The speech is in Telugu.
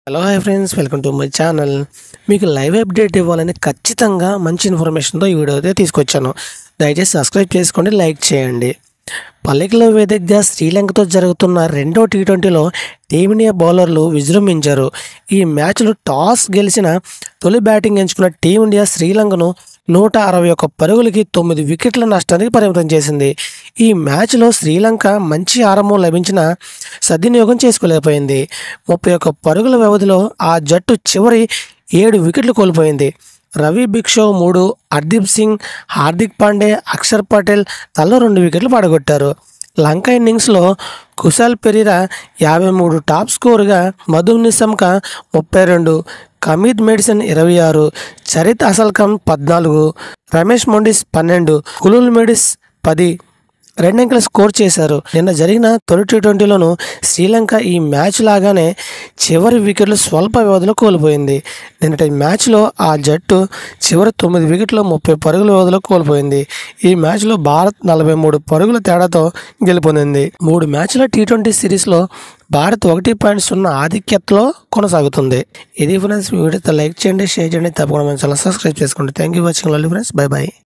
Hello hi friends, welcome to my channel. మీకు లైవ్ అప్డేట్ ఇవ్వాలని ఖచ్చితంగా మంచి ఇన్ఫర్మేషన్తో ఈ వీడియో అయితే తీసుకొచ్చాను. దయచేసి సబ్స్క్రైబ్ చేసుకోండి, లైక్ చేయండి. పల్లెకిలో వేదికగా శ్రీలంకతో జరుగుతున్న రెండో టీ20లో టీమిండియా బౌలర్లు విజృంభించారు. ఈ మ్యాచ్లో టాస్ గెలిచిన తొలి బ్యాటింగ్ ఎంచుకున్న టీమిండియా శ్రీలంకను 161 పరుగులకి 9 వికెట్ల నష్టానికి పరిమితం చేసింది. ఈ మ్యాచ్లో శ్రీలంక మంచి ఆరంభం లభించిన సద్వినియోగం చేసుకోలేకపోయింది. 31 పరుగుల వ్యవధిలో ఆ జట్టు చివరి 7 వికెట్లు కోల్పోయింది. రవి బిక్షో 3, హర్దీప్ సింగ్, హార్దిక్ పాండే, అక్షర్ పటేల్ తలో 2 వికెట్లు పడగొట్టారు. లంక ఇన్నింగ్స్లో కుశాల్ పెరీరా 53 టాప్ స్కోరుగా, మధు నిశంక 32, కమీద్ మెడిసన్ 26, చరిత్ అసల్కమ్ 14, రమేష్ మొండిస్ 12, కులుల్ మెడిస్ 10 రెండంకెల స్కోర్ చేశారు. నిన్న జరిగిన తొలి టీ20లోనూ శ్రీలంక ఈ మ్యాచ్ లాగానే చివరి వికెట్లు స్వల్ప వ్యవధిలో కోల్పోయింది. నిన్నటి మ్యాచ్లో ఆ జట్టు చివరి 9 వికెట్లు 30 పరుగుల వ్యవధిలో కోల్పోయింది. ఈ మ్యాచ్లో భారత్ 43 పరుగుల తేడాతో గెలుపొందింది. 3 మ్యాచ్ల టీ20 సిరీస్లో భారత్ 1.0 ఆధిక్యతలో కొనసాగుతుంది. ఇది ఫ్రెండ్స్, వీడియోతో లైక్ చేయండి, షేర్ చేయండి, తప్పకుండా మన ఛానల్ సబ్స్క్రైబ్ చేసుకోండి. Thank you watching. Lovely friends, by by.